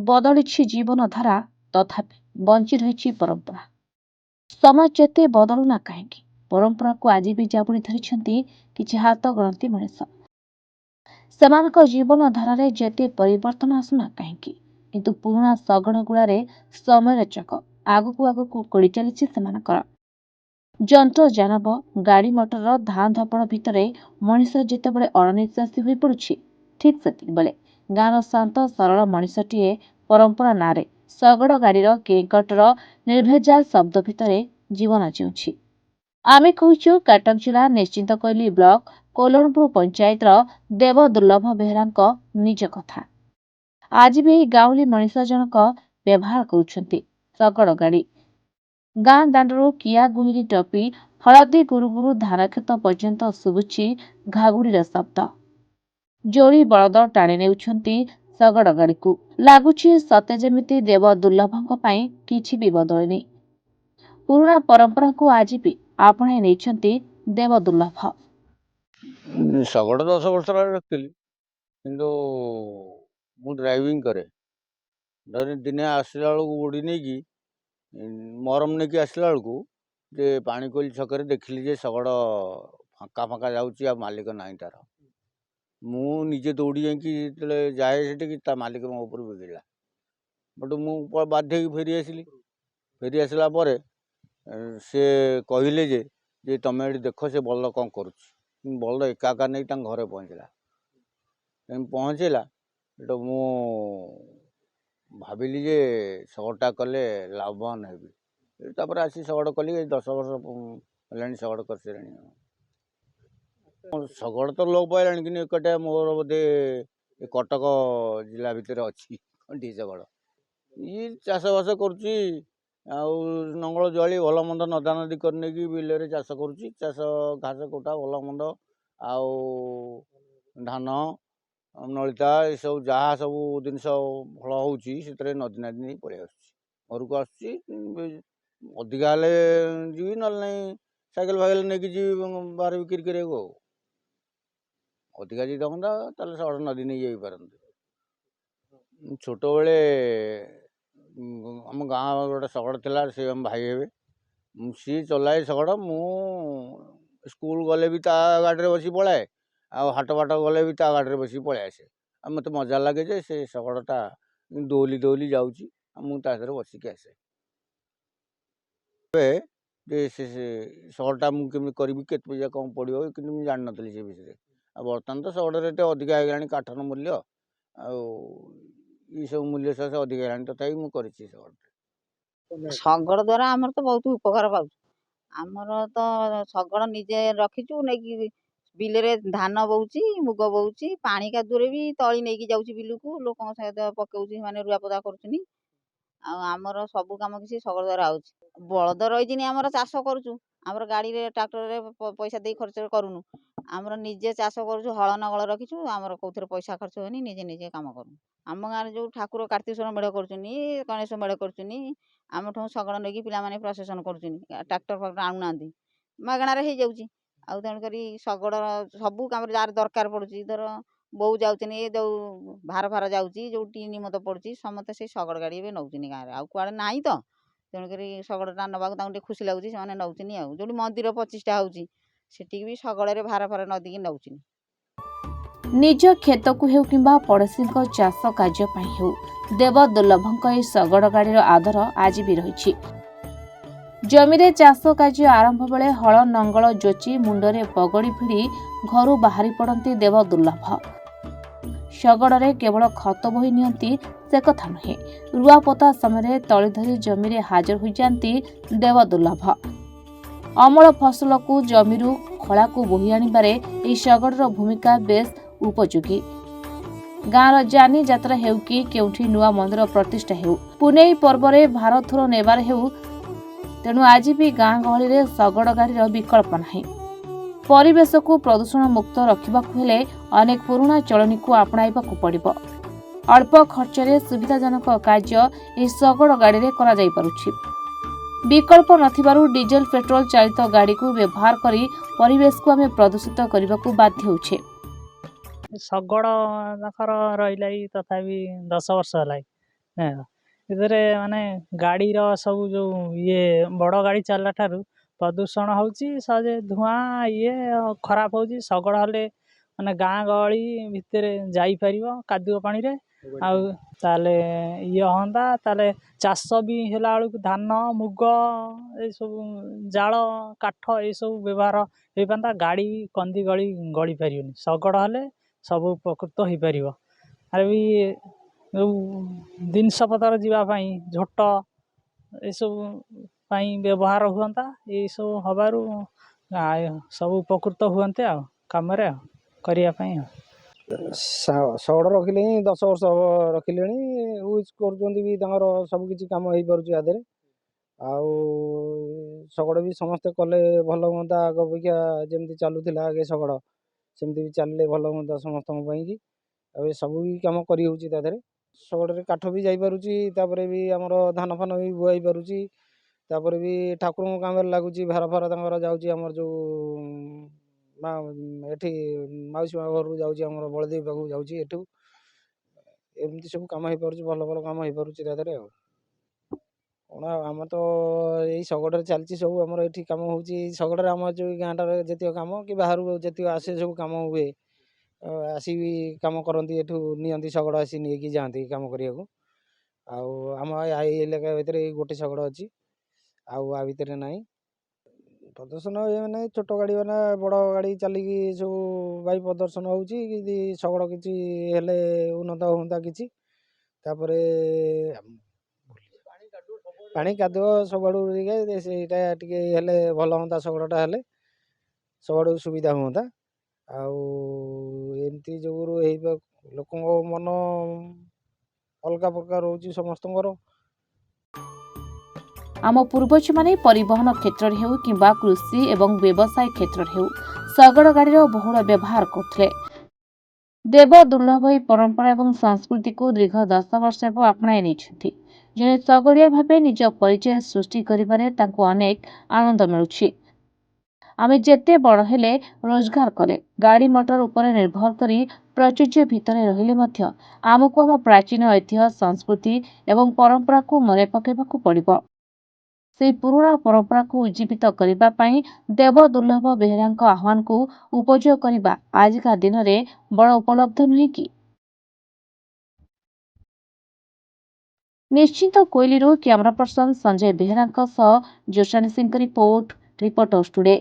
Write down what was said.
ବଦଳିଛି ଜୀବନଧାରା ତଥାପି ବଞ୍ଚି ରହିଛି ପରମ୍ପରା। ସମାଜ ଯେତେ ବଦଳୁ ନା କାହିଁକି ପରମ୍ପରାକୁ ଆଜି ବି ଜାବୁଡ଼ି ଧରିଛନ୍ତି କିଛି ହାତ ଗଣତି ମଣିଷ। ସେମାନଙ୍କ ଜୀବନଧାରାରେ ଯେତେ ପରିବର୍ତ୍ତନ ଆସୁନା କାହିଁକି କିନ୍ତୁ ପୁରୁଣା ଶଗଡ଼ ଗୁଳାରେ ସମୟର ଚକ ଆଗକୁ ଆଗକୁ ଗଡ଼ି ଚାଲିଛି ସେମାନଙ୍କର। ଯନ୍ତ୍ର ଜାନବ ଗାଡ଼ି ମଟରର ଧାଁ ଧପଡ଼ ଭିତରେ ମଣିଷ ଯେତେବେଳେ ଅଣନିଶ୍ୱାସୀ ହୋଇ ପଡୁଛି ଠିକ୍ ସେତିକିବେଳେ ଗାଁର ଶାନ୍ତ ସରଳ ମଣିଷଟିଏ ପରମ୍ପରା ନାଁରେ ଶଗଡ଼ ଗାଡ଼ିର କେଁକଟର ନିର୍ଭେଜାଲ ଶବ୍ଦ ଭିତରେ ଜୀବନ ଜିଉଛି। ଆମେ କହୁଛୁ କଟକ ଜିଲ୍ଲା ନିଶ୍ଚିନ୍ତକୋଇଲି ବ୍ଲକ କୋଲଣପୁର ପଞ୍ଚାୟତର ଦେବଦୁର୍ଲଭ ବେହେରାଙ୍କ ନିଜ କଥା। ଆଜି ବି ଏହି ଗାଉଁଲି ମଣିଷ ଜଣକ ବ୍ୟବହାର କରୁଛନ୍ତି ଶଗଡ଼ ଗାଡ଼ି। ଗାଁ ଦାଣ୍ଡରୁ କିଆ ଗୁହିରି ଟପି ହଳଦୀ ଗୁରୁଗୁରୁ ଧାନକ୍ଷେତ ପର୍ଯ୍ୟନ୍ତ ଶୁଭୁଛି ଘାଗୁଡ଼ିର ଶବ୍ଦ। ଯୋଡ଼ି ବଳଦ ଟାଣି ନେଉଛନ୍ତି ଶଗଡ଼ ଗାଡ଼ିକୁ। ଲାଗୁଛି ସତେ ଯେମିତି ଦେବଦୁର୍ଲଭଙ୍କ ପାଇଁ କିଛି ବି ବଦଳିନି। ପୁରୁଣା ପରମ୍ପରାକୁ ଆଜି ବି ଆପଣାଇ ନେଇଛନ୍ତି ଦେବଦୁର୍ଲଭ। ଶଗଡ଼ 10 ବର୍ଷ ହେଲା ରଖିଥିଲି, କିନ୍ତୁ ମୁଁ ଡ୍ରାଇଭିଂ କରେ। ଦିନେ ଆସିଲା ବେଳକୁ ବୁଡ଼ି ନେଇକି ମରମ ନେଇକି ଆସିଲା ବେଳକୁ ଯେ ପାଣିକୋଇଲି ଛକରେ ଦେଖିଲି ଯେ ଶଗଡ଼ ଫାଙ୍କା ଫାଙ୍କା ଯାଉଛି, ଆଉ ମାଲିକ ନାହିଁ ତାର। ମୁଁ ନିଜେ ଦୌଡ଼ି ଯାଇକି ଯେତେବେଳେ ଯାଏ ସେଠିକି ତା ମାଲିକ ମୋ ଉପରୁ ବିଗିଡ଼ିଲା। ବଟ୍ ମୁଁ ବାଧ୍ୟ ହେଇକି ଫେରି ଆସିଲି। ଫେରି ଆସିଲା ପରେ ସେ କହିଲେ ଯେ ତମେ ଏଠି ଦେଖ ସେ ବଳଦ କ'ଣ କରୁଛି। ବଳଦ ଏକା ଏକା ନେଇକି ତାଙ୍କ ଘରେ ପହଞ୍ଚିଲା। ଏଠୁ ମୁଁ ଭାବିଲି ଯେ ଶଗଡ଼ଟା କଲେ ଲାଭବାନ ହେବି। ତାପରେ ଆସି ଶଗଡ଼ କଲି, 10 ବର୍ଷ ହେଲାଣି ଶଗଡ଼ କରିସାରିଲାଣି। ଶଗଡ଼ ତ ଲୋପ ପାଇଲାଣି, କିନ୍ତୁ ଏକଟା ମୋର ବୋଧେ କଟକ ଜିଲ୍ଲା ଭିତରେ ଅଛି ଖଣ୍ଡି ଶଗଡ଼। ଇଏ ଚାଷବାସ କରୁଛି, ଆଉ ନଙ୍ଗଳ ଜୁଆଳି ଭଲ ମନ୍ଦ ନଦା ନଦୀ କରି ନେଇକି ବିଲରେ ଚାଷ କରୁଛି। ଚାଷ ଘାସ କୋଟା ଭଲ ମନ୍ଦ ଆଉ ଧାନ ନଳିତା ଏସବୁ ଯାହା ସବୁ ଜିନିଷ ଫଳ ହେଉଛି ସେଥିରେ ନଦୀ ନଦୀ ନେଇ ପଳେଇ ଆସୁଛି, ଘରକୁ ଆସୁଛି। ଅଧିକା ହେଲେ ଯିବି, ନହେଲେ ନାହିଁ ସାଇକେଲ ଫାଇକେଲ ନେଇକି ଯିବି ବାହାରେ ବିକ୍ରି କରିବାକୁ। ଆଉ ଅଧିକା ଯଦି ଦମନ୍ତା ତାହେଲେ ଶଗଡ଼ ନଦୀ ନେଇ ଯାଇପାରନ୍ତି। ଛୋଟବେଳେ ଆମ ଗାଁ ଗୋଟେ ଶଗଡ଼ ଥିଲା, ସେ ଆମ ଭାଇ ହେବେ, ସିଏ ଚଲାଏ ଶଗଡ଼। ମୁଁ ସ୍କୁଲ ଗଲେ ବି ତା ଗାଡ଼ିରେ ବସି ପଳାଏ, ଆଉ ହାଟ ବାଟ ଗଲେ ବି ତା ଗାଡ଼ିରେ ବସିକି ପଳାଇ ଆସେ। ଆଉ ମୋତେ ମଜା ଲାଗେ ଯେ ସେ ଶଗଡ଼ଟା ଦୋହଲି ଦୋହଲି ଯାଉଛି, ଆଉ ମୁଁ ତା ଦେହରେ ବସିକି ଆସେ। ଏବେ ଯେ ସେ ଶଗଡ଼ଟା ମୁଁ କେମିତି କରିବି, କେତେ ପଇସା କ'ଣ ପଡ଼ିବ, କିନ୍ତୁ ମୁଁ ଜାଣିନଥିଲି ସେ ବିଷୟରେ। ଆଉ ବର୍ତ୍ତମାନ ତ ଶଗଡ଼ ରେଟ୍ ଅଧିକା ହେଇଗଲାଣି, କାଠର ମୂଲ୍ୟ ଆଉ ଏସବୁ ମୂଲ୍ୟ ସହ ଅଧିକା ହେଇଗଲାଣି, ତଥାପି ମୁଁ କରିଛି ଶଗଡ଼। ଶଗଡ଼ ଦ୍ୱାରା ଆମର ତ ବହୁତ ଉପକାର ପାଉଛୁ। ଆମର ତ ଶଗଡ଼ ନିଜେ ରଖିଛୁ, ନେଇକି ବିଲରେ ଧାନ ବୋଉଛି, ମୁଗ ବୋଉଛି, ପାଣି କାଦୁଅରେ ବି ତଳି ନେଇକି ଯାଉଛି ବିଲକୁ, ଲୋକଙ୍କ ସହିତ ପକାଉଛି, ମାନେ ରୁଆପୋତା କରୁଛନ୍ତି। ଆଉ ଆମର ସବୁ କାମ କିଛି ଶଗଡ଼ ଦ୍ୱାରା ହେଉଛି। ବଳଦ ରହିଛିନି, ଆମର ଚାଷ କରୁଛୁ, ଆମର ଗାଡ଼ିରେ ଟ୍ରାକ୍ଟରରେ ପଇସା ଦେଇ ଖର୍ଚ୍ଚ କରୁନୁ। ଆମର ନିଜେ ଚାଷ କରୁଛୁ, ହଳ ନଙ୍ଗଳ ରଖିଛୁ, ଆମର କେଉଁଥିରେ ପଇସା ଖର୍ଚ୍ଚ ହୁଏନି, ନିଜେ କାମ କରୁ। ଆମ ଗାଁରେ ଯେଉଁ ଠାକୁର କାର୍ତ୍ତିକେଶ୍ୱର ମେଢ଼ କରୁଛନ୍ତି, ଗଣେଶ ମେଢ଼ କରୁଛନ୍ତି, ଆମଠୁ ଶଗଡ଼ ନେଇକି ପିଲାମାନେ ପ୍ରସେସନ୍ କରୁଛନ୍ତି। ଟ୍ରାକ୍ଟର ଫାକ୍ଟର ଆଣୁନାହାନ୍ତି, ମାଗଣାରେ ହେଇଯାଉଛି। ଆଉ ତେଣୁକରି ଶଗଡ଼ ସବୁ କାମରେ ଯାହାର ଦରକାର ପଡ଼ୁଛି, ଧର ବୋଉ ଯାଉଛନ୍ତି, ଯେଉଁ ଭାର ଫାର ଯାଉଛି, ଯେଉଁଠି ନିମନ୍ତ ପଡ଼ୁଛି, ସମସ୍ତେ ସେଇ ଶଗଡ଼ ଗାଡ଼ି ଏବେ ନେଉଛନ୍ତି ଗାଁରେ। ଆଉ କୁଆଡ଼େ ନାହିଁ ତ, ତେଣୁକରି ଶଗଡ଼ଟା ନେବାକୁ ତାଙ୍କୁ ଟିକେ ଖୁସି ଲାଗୁଛି, ସେମାନେ ନେଉଛନ୍ତି। ଆଉ ଯେଉଁଠି ମନ୍ଦିର ପ୍ରତିଷ୍ଠା ହେଉଛି ସେଠିକି ବି ଶଗଡ଼ରେ ଭାର ଫାର ନଦୀକି ନେଉଛନ୍ତି। ନିଜ କ୍ଷେତକୁ ହେଉ କିମ୍ବା ପଡ଼ୋଶୀଙ୍କ ଚାଷ କାର୍ଯ୍ୟ ପାଇଁ ହେଉ, ଦେବଦୁର୍ଲଭଙ୍କ ଏହି ଶଗଡ଼ ଗାଡ଼ିର ଆଦର ଆଜି ବି ରହିଛି। ଜମିରେ ଚାଷ କାର୍ଯ୍ୟ ଆରମ୍ଭ ବେଳେ ହଳ ନଙ୍ଗଳ ଯୋଚି ମୁଣ୍ଡରେ ପଗଡ଼ି ଭିଡ଼ି ଘରୁ ବାହାରି ପଡ଼ନ୍ତି ଦେବଦୁର୍ଲଭ। ଶଗଡ଼ରେ କେବଳ ଖତ ବୋହି ନିଅନ୍ତି ସେ କଥା ନୁହେଁ, ରୁଆପୋତା ସମୟରେ ତଳି ଧରି ଜମିରେ ହାଜର ହୋଇଯାନ୍ତି ଦେବଦୁର୍ଲଭ। ଅମଳ ଫସଲକୁ ଜମିରୁ ଖଳାକୁ ବୋହି ଆଣିବାରେ ଏହି ଶଗଡ଼ର ଭୂମିକା ବେଶ୍ ଉପଯୋଗୀ। ଗାଁର ଯାନି ଯାତ୍ରା ହେଉ କି କେଉଁଠି ନୂଆ ମନ୍ଦିର ପ୍ରତିଷ୍ଠା ହେଉ, ପୁନେଇ ପର୍ବରେ ଭାରୋତ୍ତୋଳନ ନେବାର ହେଉ, ତେଣୁ ଆଜି ବି ଗାଁ ଗହଳିରେ ଶଗଡ଼ ଗାଡ଼ିର ବିକଳ୍ପ ନାହିଁ। ପରିବେଶକୁ ପ୍ରଦୂଷଣ ମୁକ୍ତ ରଖିବାକୁ ହେଲେ ଅନେକ ପୁରୁଣା ଚଳଣୀକୁ ଆପଣାଇବାକୁ ପଡ଼ିବ। ଅଳ୍ପ ଖର୍ଚ୍ଚରେ ସୁବିଧାଜନକ କାର୍ଯ୍ୟ ଏହି ଶଗଡ଼ ଗାଡ଼ିରେ କରାଯାଇପାରୁଛି। ବିକଳ୍ପ ନଥିବାରୁ ଡିଜେଲ ପେଟ୍ରୋଲ ଚାଳିତ ଗାଡ଼ିକୁ ବ୍ୟବହାର କରି ପରିବେଶକୁ ଆମେ ପ୍ରଦୂଷିତ କରିବାକୁ ବାଧ୍ୟ ହେଉଛେ। ଶଗଡ଼ ତାଙ୍କର ରହିଲା ତଥାପି 10 ବର୍ଷ ହେଲା, ଏଥିରେ ମାନେ ଗାଡ଼ିର ସବୁ ଯେଉଁ ଇଏ ବଡ଼ ଗାଡ଼ି ଚାଲିଲା ଠାରୁ ପ୍ରଦୂଷଣ ହେଉଛି, ସହଜେ ଧୂଆଁ ଇଏ ଖରାପ ହେଉଛି। ଶଗଡ଼ ହେଲେ ମାନେ ଗାଁ ଗହଳି ଭିତରେ ଯାଇପାରିବ କାଦୁଅ ପାଣିରେ, ଆଉ ତାହେଲେ ଇଏ ହୁଅନ୍ତା। ତାହେଲେ ଚାଷ ବି ହେଲା ବେଳକୁ ଧାନ ମୁଗ ଏସବୁ ଜାଳ କାଠ ଏସବୁ ବ୍ୟବହାର ହେଇପାରନ୍ତା। ଗାଡ଼ି ବି କନ୍ଦି ଗଳି ପାରିବନି। ଶଗଡ଼ ହେଲେ ସବୁ ଉପକୃତ ହେଇପାରିବ। ଆରେ ବି ଯେଉଁ ଜିନିଷପତ୍ର ଯିବା ପାଇଁ ଝୋଟ ଏସବୁ ପାଇଁ ବ୍ୟବହାର ହୁଅନ୍ତା। ଏଇସବୁ ହେବାରୁ ସବୁ ଉପକୃତ ହୁଅନ୍ତେ ଆଉ କାମରେ କରିବା ପାଇଁ। ଶଗଡ଼ ରଖିଲେଣି 10 ବର୍ଷ ହେବ ରଖିଲେଣି, ୟୁଜ୍ କରୁଛନ୍ତି ବି, ତାଙ୍କର ସବୁକିଛି କାମ ହେଇପାରୁଛି ଆ ଦେହରେ। ଆଉ ଶଗଡ଼ ବି ସମସ୍ତେ କଲେ ଭଲ ହୁଅନ୍ତା। ଆଗ ଅପେକ୍ଷା ଯେମିତି ଚାଲୁଥିଲା ଆଗେ ଶଗଡ଼, ସେମିତି ବି ଚାଲିଲେ ଭଲ ହୁଅନ୍ତା ସମସ୍ତଙ୍କ ପାଇଁକି। ଆଉ ଏ ସବୁ ବି କାମ କରିହେଉଛି ତା ଦେହରେ। ଶଗଡ଼ରେ କାଠ ବି ଯାଇପାରୁଛି, ତାପରେ ବି ଆମର ଧାନ ଫାନ ବି ବୁହା ହେଇପାରୁଛି। ତାପରେ ବି ଠାକୁରଙ୍କ କାମରେ ଲାଗୁଛି, ଭାର ଫାର ତାଙ୍କର ଯାଉଛି ଆମର ଯେଉଁ ଏଠି ମାଉସୀ ମା ଘରକୁ ଯାଉଛି, ଆମର ବଳଦେବ ପାଖକୁ ଯାଉଛି ଏଠୁ। ଏମିତି ସବୁ କାମ ହେଇପାରୁଛି, ଭଲ ଭଲ କାମ ହେଇପାରୁଛି ତା ଦେହରେ। ଆଉ କ'ଣ, ଆମର ତ ଏଇ ଶଗଡ଼ରେ ଚାଲିଛି ସବୁ। ଆମର ଏଠି କାମ ହେଉଛି ଶଗଡ଼ରେ। ଆମର ଯେଉଁ ଗାଁଟାରେ ଯେତିକ କାମ କି ବାହାରୁ ଯେତିକ ଆସେ ସବୁ କାମ ହୁଏ, ଆସିବି କାମ କରନ୍ତି। ଏଠୁ ନିଅନ୍ତି ଶଗଡ଼, ଆସି ନେଇକି ଯାଆନ୍ତି କାମ କରିବାକୁ। ଆଉ ଆମ ଏଇ ଏଲାକା ଭିତରେ ଏଇ ଗୋଟେ ଶଗଡ଼ ଅଛି, ଆଉ ଆ ଭିତରେ ନାହିଁ। ପ୍ରଦର୍ଶନ ଏ ମାନେ ଛୋଟ ଗାଡ଼ି ମାନେ ବଡ଼ ଗାଡ଼ି ଚାଲିକି ସବୁ ବାୟୁ ପ୍ରଦର୍ଶନ ହେଉଛି। ଯଦି ଶଗଡ଼ କିଛି ହେଲେ ଉନ୍ନତ ହୁଅନ୍ତା କିଛି। ତାପରେ ପାଣି କାଦୁଅ ସବୁଆଡ଼ୁ ସେଇଟା ଟିକେ ହେଲେ ଭଲ ହୁଅନ୍ତା। ଶଗଡ଼ଟା ହେଲେ ସବୁଆଡ଼ୁ ସୁବିଧା ହୁଅନ୍ତା। ଆଉ ଏମିତି ଯୋଗୁରୁ ଲୋକଙ୍କ ମନ ଅଲଗା ପ୍ରକାର ରହୁଛି ସମସ୍ତଙ୍କର। ଆମ ପୂର୍ବଜମାନେ ପରିବହନ କ୍ଷେତ୍ରରେ ହେଉ କିମ୍ବା କୃଷି ଏବଂ ବ୍ୟବସାୟ କ୍ଷେତ୍ରରେ ହେଉ ଶଗଡ଼ ଗାଡ଼ିର ବହୁଳ ବ୍ୟବହାର କରୁଥିଲେ। ଦେବ ଦୁର୍ଲଭ ଏହି ପରମ୍ପରା ଏବଂ ସଂସ୍କୃତିକୁ ଦୀର୍ଘ 10 ବର୍ଷ ହେବ ଆପଣାଇ ନେଇଛନ୍ତି। ଜଣେ ଶଗଡ଼ିଆ ଭାବେ ନିଜ ପରିଚୟ ସୃଷ୍ଟି କରିବାରେ ତାଙ୍କୁ ଅନେକ ଆନନ୍ଦ ମିଳୁଛି। ଆମେ ଯେତେ ବଡ଼ ହେଲେ, ରୋଜଗାର କଲେ, ଗାଡ଼ି ମଟର ଉପରେ ନିର୍ଭର କରି ପ୍ରଚୁର୍ଯ୍ୟ ଭିତରେ ରହିଲେ ମଧ୍ୟ ଆମକୁ ଆମ ପ୍ରାଚୀନ ଐତିହ୍ୟ, ସଂସ୍କୃତି ଏବଂ ପରମ୍ପରାକୁ ମନେ ପକାଇବାକୁ ପଡ଼ିବ। ସେହି ପୁରୁଣା ପରମ୍ପରାକୁ ଉଜ୍ଜୀବିତ କରିବା ପାଇଁ ଦେବ ଦୁର୍ଲଭ ବେହେରାଙ୍କ ଆହ୍ୱାନକୁ ଉପଯୋଗ କରିବା ଆଜିକା ଦିନରେ ବଡ଼ ଉପଲବ୍ଧ ନୁହେଁ କି? ନିଶ୍ଚିନ୍ତ କୋଇଲିରୁ କ୍ୟାମେରା ପର୍ସନ ସଞ୍ଜୟ ବେହେରାଙ୍କ ସହ ଜୋସାନି ସିଂଙ୍କ ରିପୋର୍ଟ, ରିପୋର୍ଟର୍ସ ଟୁଡେ।